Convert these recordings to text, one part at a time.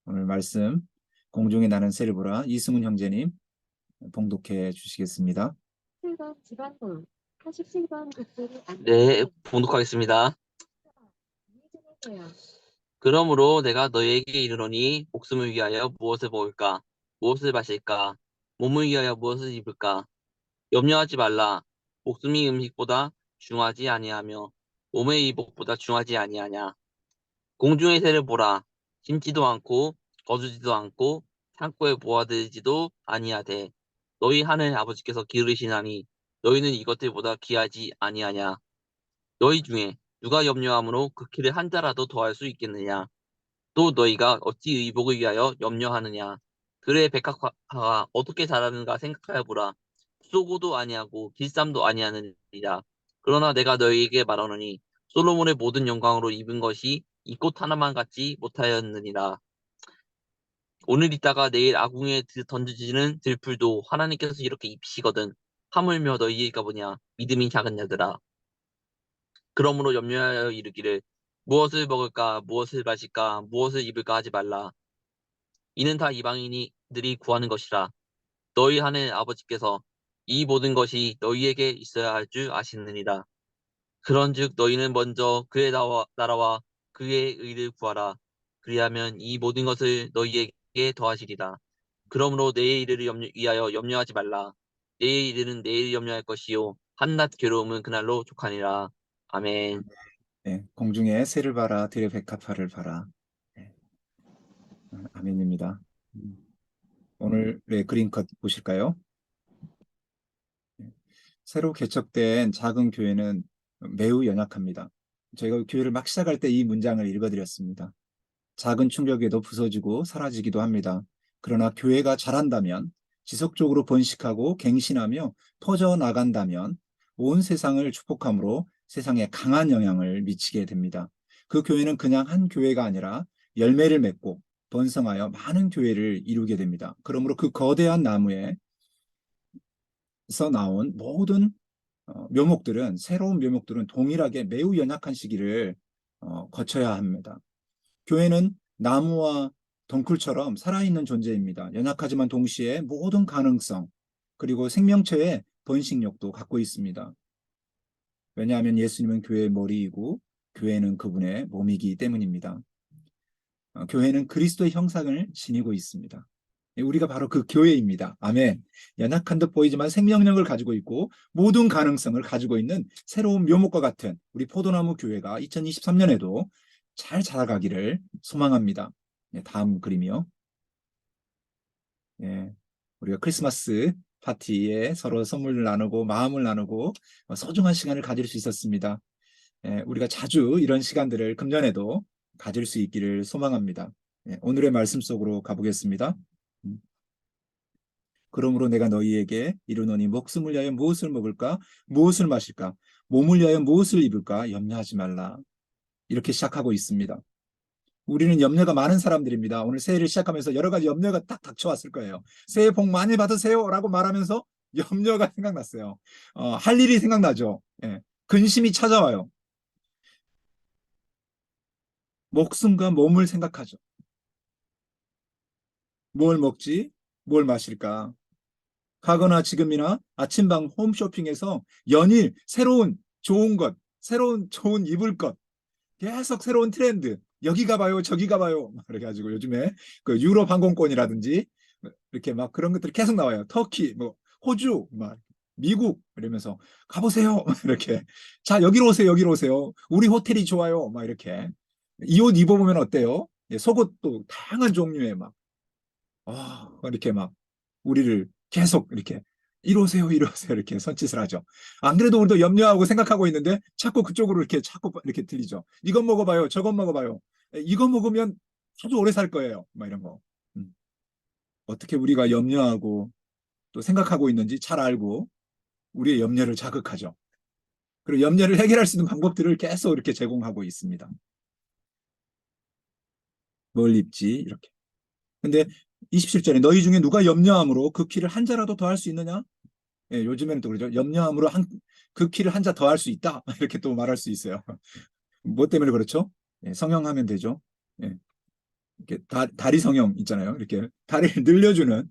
오늘 말씀 공중에 나는 새를 보라 이승훈 형제님 봉독해 주시겠습니다. 7번 지방도 87번 국도를 네, 봉독하겠습니다. 그러므로 내가 너희에게 이르노니 목숨을 위하여 무엇을 먹을까, 무엇을 마실까, 몸을 위하여 무엇을 입을까, 염려하지 말라. 목숨이 음식보다 중하지 아니하며 몸의 이복보다 중하지 아니하냐. 공중의 새를 보라. 심지도 않고 거두지도 않고 창고에 모아들지도 아니하되 너희 하늘 아버지께서 기르시나니 너희는 이것들보다 귀하지 아니하냐. 너희 중에 누가 염려함으로 그 키를 한 자라도 더할 수 있겠느냐. 또 너희가 어찌 의복을 위하여 염려하느냐. 들의 백합화가 어떻게 자라는가 생각하여 보라. 쏘고도 아니하고 길쌈도 아니하느니라. 그러나 내가 너희에게 말하노니 솔로몬의 모든 영광으로 입은 것이 이 꽃 하나만 갖지 못하였느니라. 오늘 있다가 내일 아궁이에 던져지는 들풀도 하나님께서 이렇게 입히시거든. 하물며 너희가 뭐냐 믿음이 작은 자들아. 그러므로 염려하여 이르기를 무엇을 먹을까 무엇을 마실까 무엇을 입을까 하지 말라. 이는 다 이방인들이 구하는 것이라. 너희 하늘 아버지께서 이 모든 것이 너희에게 있어야 할 줄 아시느니라. 그런즉 너희는 먼저 그의 나라와 그의 의를 구하라. 그리하면 이 모든 것을 너희에게 더하시리라. 그러므로 내일을 위하여 염려하지 말라. 내일 일은 내일 염려할 것이요 한낱 괴로움은 그날로 족하니라. 아멘. 네, 공중에 새를 봐라 들의 백합화를 봐라. 네, 아멘입니다. 오늘의 그림컷 보실까요? 네, 새로 개척된 작은 교회는 매우 연약합니다. 저희가 교회를 막 시작할 때 이 문장을 읽어드렸습니다. 작은 충격에도 부서지고 사라지기도 합니다. 그러나 교회가 자란다면 지속적으로 번식하고 갱신하며 퍼져나간다면 온 세상을 축복함으로 세상에 강한 영향을 미치게 됩니다. 그 교회는 그냥 한 교회가 아니라 열매를 맺고 번성하여 많은 교회를 이루게 됩니다. 그러므로 그 거대한 나무에서 나온 모든 묘목들은 새로운 묘목들은 동일하게 매우 연약한 시기를 거쳐야 합니다. 교회는 나무와 덩굴처럼 살아있는 존재입니다. 연약하지만 동시에 모든 가능성 그리고 생명체의 번식력도 갖고 있습니다. 왜냐하면 예수님은 교회의 머리이고 교회는 그분의 몸이기 때문입니다. 교회는 그리스도의 형상을 지니고 있습니다. 우리가 바로 그 교회입니다. 아멘. 연약한 듯 보이지만 생명력을 가지고 있고 모든 가능성을 가지고 있는 새로운 묘목과 같은 우리 포도나무 교회가 2023년에도 잘 자라가기를 소망합니다. 네, 다음 그림이요. 네, 우리가 크리스마스 파티에 서로 선물을 나누고 마음을 나누고 소중한 시간을 가질 수 있었습니다. 네, 우리가 자주 이런 시간들을 금년에도 가질 수 있기를 소망합니다. 네, 오늘의 말씀 속으로 가보겠습니다. 그러므로 내가 너희에게 이르노니 목숨을 위하여 무엇을 먹을까 무엇을 마실까 몸을 위하여 무엇을 입을까 염려하지 말라. 이렇게 시작하고 있습니다. 우리는 염려가 많은 사람들입니다. 오늘 새해를 시작하면서 여러 가지 염려가 딱 닥쳐왔을 거예요. 새해 복 많이 받으세요 라고 말하면서 염려가 생각났어요. 할 일이 생각나죠. 예. 근심이 찾아와요. 목숨과 몸을 생각하죠. 뭘 먹지? 뭘 마실까? 가거나 지금이나 아침방 홈쇼핑에서 연일 새로운 좋은 것, 새로운 좋은 입을 것, 계속 새로운 트렌드, 여기 가봐요, 저기 가봐요. 그래가지고 요즘에 그 유럽 항공권이라든지 이렇게 막 그런 것들이 계속 나와요. 터키, 뭐 호주, 막 미국 이러면서 가보세요. 이렇게 자 여기로 오세요, 여기로 오세요. 우리 호텔이 좋아요. 막 이렇게 이 옷 입어보면 어때요? 예, 속옷도 다양한 종류의 막 이렇게 막 우리를 계속 이렇게 이러세요, 이러세요 이렇게 선짓을 하죠. 안 그래도 우리도 염려하고 생각하고 있는데 자꾸 그쪽으로 이렇게 자꾸 이렇게 들리죠. 이것 먹어봐요, 저것 먹어봐요. 이거 먹으면 아주 오래 살 거예요. 막 이런 거. 어떻게 우리가 염려하고 또 생각하고 있는지 잘 알고 우리의 염려를 자극하죠. 그리고 염려를 해결할 수 있는 방법들을 계속 이렇게 제공하고 있습니다. 뭘 입지 이렇게. 근데 27절에 너희 중에 누가 염려함으로 그 키를 한 자라도 더 할 수 있느냐? 예, 요즘에는 또 그러죠. 염려함으로 그 키를 한 자 더 할 수 있다. 이렇게 또 말할 수 있어요. 뭐 때문에 그렇죠? 예, 성형하면 되죠. 예. 이렇게 다리 성형 있잖아요. 이렇게 다리를 늘려주는.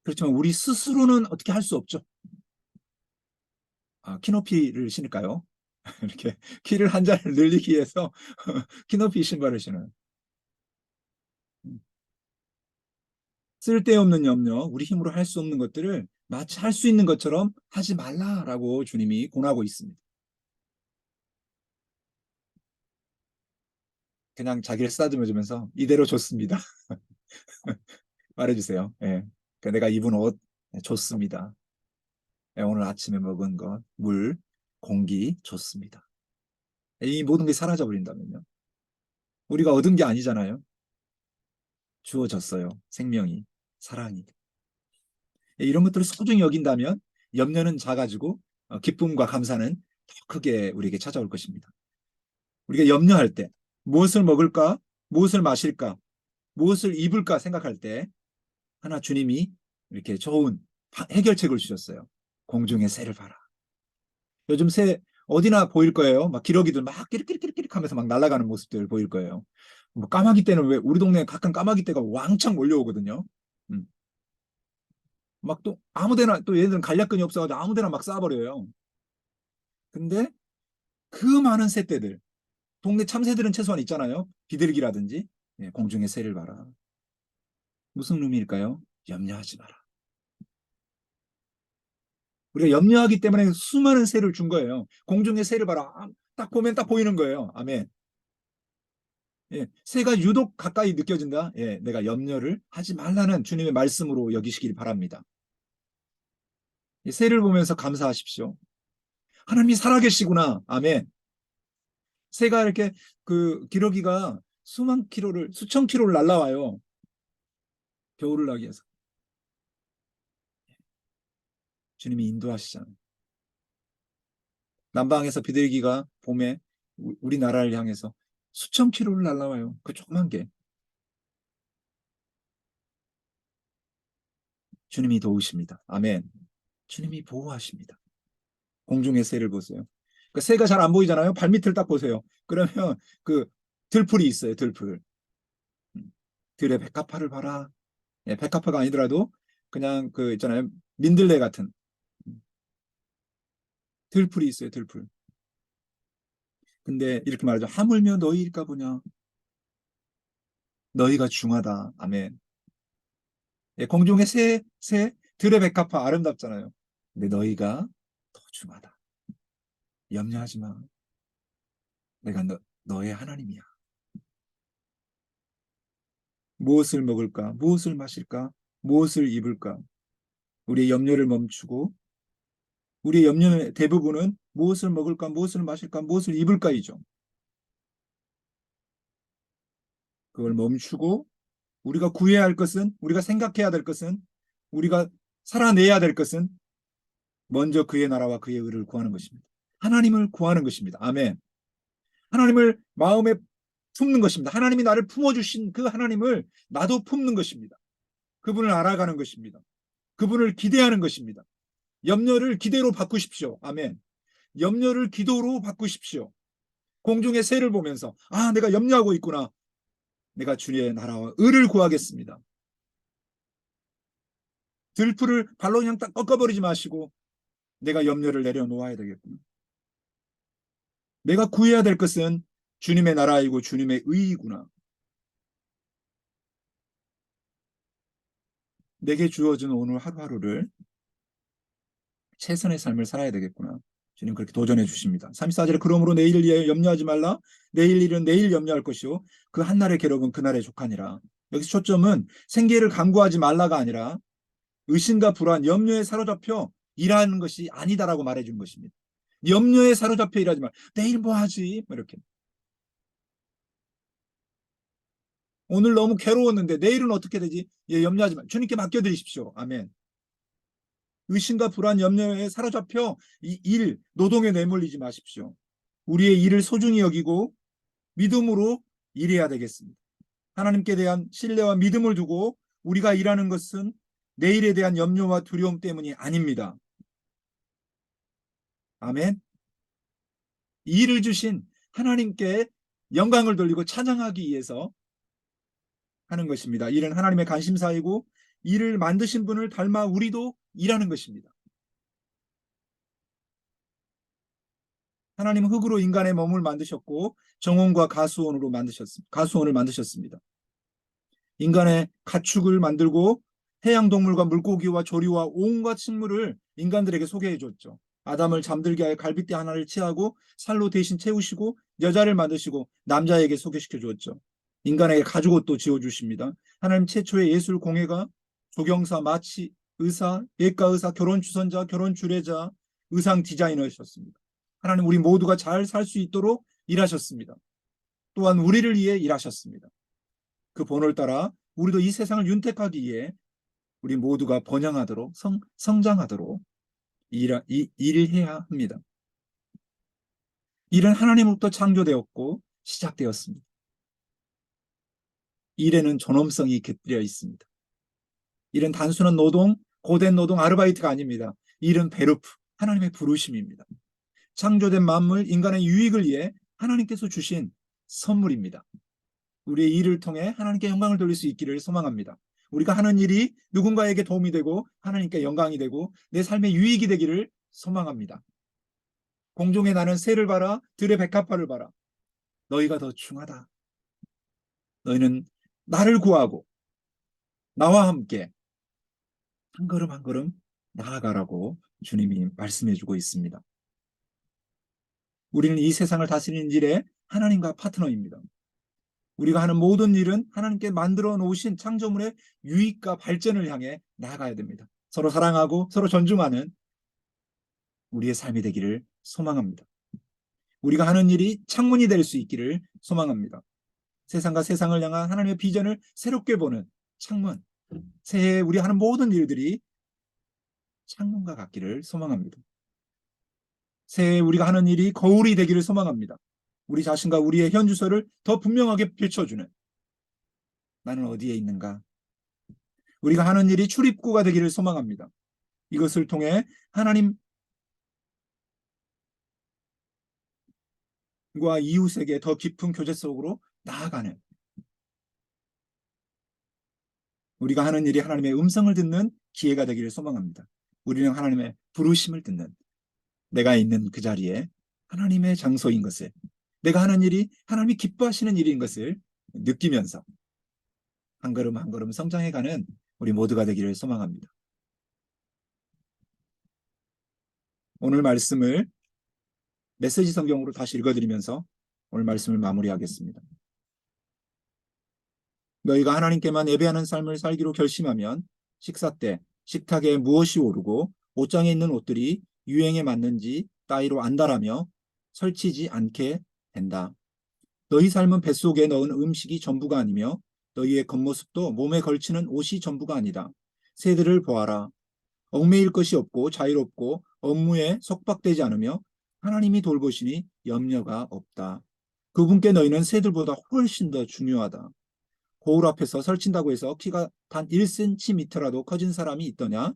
그렇지만 우리 스스로는 어떻게 할 수 없죠. 키높이를 신을까요? 이렇게 키를 한 자를 늘리기 위해서 키높이 신발을 신어요. 쓸데없는 염려, 우리 힘으로 할 수 없는 것들을 마치 할 수 있는 것처럼 하지 말라라고 주님이 권하고 있습니다. 그냥 자기를 쓰다듬어 주면서 이대로 좋습니다. 말해주세요. 예. 그러니까 내가 입은 옷 좋습니다. 예, 오늘 아침에 먹은 것, 물, 공기 좋습니다. 이 모든 게 사라져 버린다면요. 우리가 얻은 게 아니잖아요. 주어졌어요. 생명이, 사랑이. 예, 이런 것들을 소중히 여긴다면 염려는 작아지고 기쁨과 감사는 더 크게 우리에게 찾아올 것입니다. 우리가 염려할 때 무엇을 먹을까, 무엇을 마실까, 무엇을 입을까 생각할 때 하나 주님이 이렇게 좋은 해결책을 주셨어요. 공중의 새를 봐라. 요즘 새 어디나 보일 거예요. 막 기러기들 막 끼릭끼릭끼릭 하면서 막 날아가는 모습들 보일 거예요. 뭐 까마귀 떼는 왜 우리 동네에 가끔 까마귀 떼가 왕창 몰려오거든요. 음. 막 또 아무데나 또 얘들은 간략근이 없어가지고 아무데나 막 쏴버려요. 근데 그 많은 새떼들, 동네 참새들은 최소한 있잖아요. 비둘기라든지. 예, 공중의 새를 봐라. 무슨 의미일까요? 염려하지 마라. 우리가 염려하기 때문에 수많은 새를 준 거예요. 공중의 새를 봐라. 딱 보면 딱 보이는 거예요. 아멘. 예, 새가 유독 가까이 느껴진다. 예, 내가 염려를 하지 말라는 주님의 말씀으로 여기시길 바랍니다. 예, 새를 보면서 감사하십시오. 하나님이 살아계시구나. 아멘. 새가 이렇게 그 기러기가 수만 킬로를 수천 킬로를 날라와요. 겨울을 나기 위해서. 주님이 인도하시잖아요. 남방에서 비둘기가 봄에 우리나라를 향해서 수천 킬로를 날라와요. 그 조그만 게. 주님이 도우십니다. 아멘. 주님이 보호하십니다. 공중의 새를 보세요. 그 새가 잘 안 보이잖아요. 발밑을 딱 보세요. 그러면 그 들풀이 있어요. 들풀. 들의 백합화를 봐라. 예, 백합화가 아니더라도 그냥 그 있잖아요. 민들레 같은 들풀이 있어요. 들풀. 근데 이렇게 말하죠. 하물며 너희일까 보냐. 너희가 중하다. 아멘. 예, 공중의 들의 백합화 아름답잖아요. 근데 너희가 더 중하다. 염려하지 마. 내가 너의 하나님이야. 무엇을 먹을까? 무엇을 마실까? 무엇을 입을까? 우리의 염려를 멈추고 우리의 염려의 대부분은 무엇을 먹을까? 무엇을 마실까? 무엇을 입을까이죠. 그걸 멈추고 우리가 구해야 할 것은 우리가 생각해야 될 것은 우리가 살아내야 될 것은 먼저 그의 나라와 그의 의를 구하는 것입니다. 하나님을 구하는 것입니다. 아멘. 하나님을 마음에 품는 것입니다. 하나님이 나를 품어주신 그 하나님을 나도 품는 것입니다. 그분을 알아가는 것입니다. 그분을 기대하는 것입니다. 염려를 기대로 바꾸십시오. 아멘. 염려를 기도로 바꾸십시오. 공중의 새를 보면서 내가 염려하고 있구나. 내가 주의 나라와 의를 구하겠습니다. 들풀을 발로 그냥 딱 꺾어버리지 마시고 내가 염려를 내려놓아야 되겠구나. 내가 구해야 될 것은 주님의 나라이고 주님의 의이구나. 내게 주어진 오늘 하루하루를 최선의 삶을 살아야 되겠구나. 주님 그렇게 도전해 주십니다. 34절에 그러므로 내일을 위하여 염려하지 말라. 내일 일은 내일 염려할 것이요 그 한날의 괴로움은 그날의 족하니라. 여기서 초점은 생계를 간구하지 말라가 아니라 의심과 불안, 염려에 사로잡혀 일하는 것이 아니다라고 말해준 것입니다. 염려에 사로잡혀 일하지 말. 내일 뭐 하지? 이렇게. 오늘 너무 괴로웠는데 내일은 어떻게 되지? 예, 염려하지 마. 주님께 맡겨드리십시오. 아멘. 의심과 불안, 염려에 사로잡혀 노동에 내몰리지 마십시오. 우리의 일을 소중히 여기고 믿음으로 일해야 되겠습니다. 하나님께 대한 신뢰와 믿음을 두고 우리가 일하는 것은 내일에 대한 염려와 두려움 때문이 아닙니다. 아멘. 이 일을 주신 하나님께 영광을 돌리고 찬양하기 위해서 하는 것입니다. 일은 하나님의 관심사이고 일을 만드신 분을 닮아 우리도 일하는 것입니다. 하나님은 흙으로 인간의 몸을 만드셨고 정원과 가수원을 만드셨습니다. 인간의 가축을 만들고 해양동물과 물고기와 조류와 온갖 식물을 인간들에게 소개해 줬죠. 아담을 잠들게 하여 갈빗대 하나를 취하고 살로 대신 채우시고 여자를 만드시고 남자에게 소개시켜 주었죠. 인간에게 가죽옷도 지어주십니다. 하나님 최초의 예술 공예가 조경사, 마치, 의사, 예과 의사, 결혼 주선자, 결혼 주례자, 의상 디자이너셨습니다. 하나님 우리 모두가 잘 살 수 있도록 일하셨습니다. 또한 우리를 위해 일하셨습니다. 그 본을 따라 우리도 이 세상을 윤택하기 위해 우리 모두가 번영하도록 성장하도록 일을 해야 합니다. 일은 하나님으로부터 창조되었고 시작되었습니다. 일에는 존엄성이 깃들여 있습니다. 일은 단순한 노동, 고된 노동, 아르바이트가 아닙니다. 일은 베르프, 하나님의 부르심입니다. 창조된 만물, 인간의 유익을 위해 하나님께서 주신 선물입니다. 우리의 일을 통해 하나님께 영광을 돌릴 수 있기를 소망합니다. 우리가 하는 일이 누군가에게 도움이 되고 하나님께 영광이 되고 내 삶의 유익이 되기를 소망합니다. 공중에 나는 새를 봐라, 들의 백합화를 봐라. 너희가 더 중하다. 너희는 나를 구하고 나와 함께 한 걸음 한 걸음 나아가라고 주님이 말씀해주고 있습니다. 우리는 이 세상을 다스리는 일에 하나님과 파트너입니다. 우리가 하는 모든 일은 하나님께 만들어 놓으신 창조물의 유익과 발전을 향해 나아가야 됩니다. 서로 사랑하고 서로 존중하는 우리의 삶이 되기를 소망합니다. 우리가 하는 일이 창문이 될 수 있기를 소망합니다. 세상과 세상을 향한 하나님의 비전을 새롭게 보는 창문. 새해에 우리 하는 모든 일들이 창문과 같기를 소망합니다. 새해에 우리가 하는 일이 거울이 되기를 소망합니다. 우리 자신과 우리의 현주소를 더 분명하게 비춰주는 나는 어디에 있는가? 우리가 하는 일이 출입구가 되기를 소망합니다. 이것을 통해 하나님과 이웃에게 더 깊은 교제 속으로 나아가는 우리가 하는 일이 하나님의 음성을 듣는 기회가 되기를 소망합니다. 우리는 하나님의 부르심을 듣는 내가 있는 그 자리에 하나님의 장소인 것을 내가 하는 일이 하나님이 기뻐하시는 일인 것을 느끼면서 한 걸음 한 걸음 성장해가는 우리 모두가 되기를 소망합니다. 오늘 말씀을 메시지 성경으로 다시 읽어드리면서 오늘 말씀을 마무리하겠습니다. 너희가 하나님께만 예배하는 삶을 살기로 결심하면 식사 때 식탁에 무엇이 오르고 옷장에 있는 옷들이 유행에 맞는지 따위로 안다라며 설치지 않게 된다. 너희 삶은 뱃속에 넣은 음식이 전부가 아니며 너희의 겉모습도 몸에 걸치는 옷이 전부가 아니다. 새들을 보아라. 얽매일 것이 없고 자유롭고 업무에 속박되지 않으며 하나님이 돌보시니 염려가 없다. 그분께 너희는 새들보다 훨씬 더 중요하다. 거울 앞에서 설친다고 해서 키가 단 1cm라도 커진 사람이 있더냐?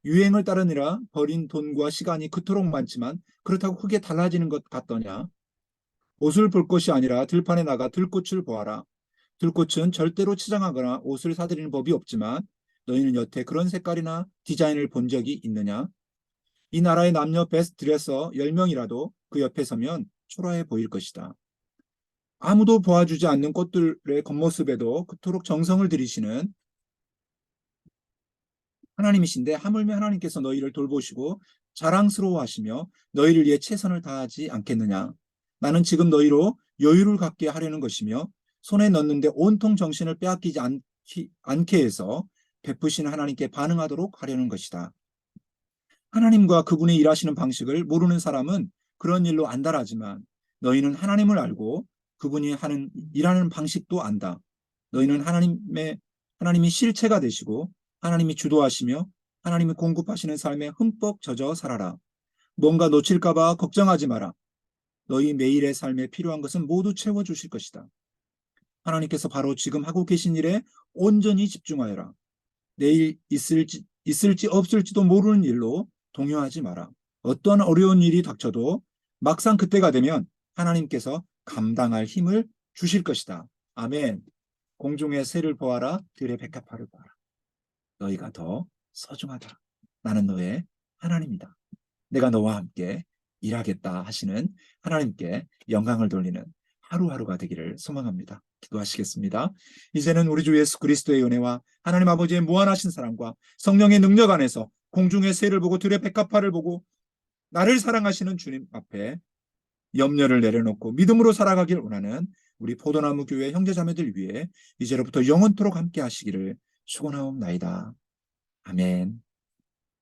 유행을 따르느라 버린 돈과 시간이 그토록 많지만 그렇다고 크게 달라지는 것 같더냐? 옷을 볼 것이 아니라 들판에 나가 들꽃을 보아라. 들꽃은 절대로 치장하거나 옷을 사들이는 법이 없지만 너희는 여태 그런 색깔이나 디자인을 본 적이 있느냐? 이 나라의 남녀 베스트 드레서 10명이라도 그 옆에 서면 초라해 보일 것이다. 아무도 보아주지 않는 꽃들의 겉모습에도 그토록 정성을 들이시는 하나님이신데 하물며 하나님께서 너희를 돌보시고 자랑스러워하시며 너희를 위해 최선을 다하지 않겠느냐. 나는 지금 너희로 여유를 갖게 하려는 것이며 손에 넣는데 온통 정신을 빼앗기지 않게 해서 베푸시는 하나님께 반응하도록 하려는 것이다. 하나님과 그분이 일하시는 방식을 모르는 사람은 그런 일로 안달하지만 너희는 하나님을 알고 그분이 일하는 방식도 안다. 너희는 하나님이 실체가 되시고 하나님이 주도하시며 하나님이 공급하시는 삶에 흠뻑 젖어 살아라. 뭔가 놓칠까 봐 걱정하지 마라. 너희 매일의 삶에 필요한 것은 모두 채워주실 것이다. 하나님께서 바로 지금 하고 계신 일에 온전히 집중하여라. 내일 있을지 없을지도 모르는 일로 동요하지 마라. 어떤 어려운 일이 닥쳐도 막상 그때가 되면 하나님께서 감당할 힘을 주실 것이다. 아멘. 공중의 새를 보아라. 들의 백합화를 보아라. 너희가 더 소중하다. 나는 너의 하나님이다. 내가 너와 함께 일하겠다 하시는 하나님께 영광을 돌리는 하루하루가 되기를 소망합니다. 기도하시겠습니다. 이제는 우리 주 예수 그리스도의 은혜와 하나님 아버지의 무한하신 사랑과 성령의 능력 안에서 공중의 새를 보고 들의 백합화를 보고 나를 사랑하시는 주님 앞에 염려를 내려놓고 믿음으로 살아가길 원하는 우리 포도나무 교회 형제자매들 위해 이제로부터 영원토록 함께 하시기를 축원하옵나이다. 아멘.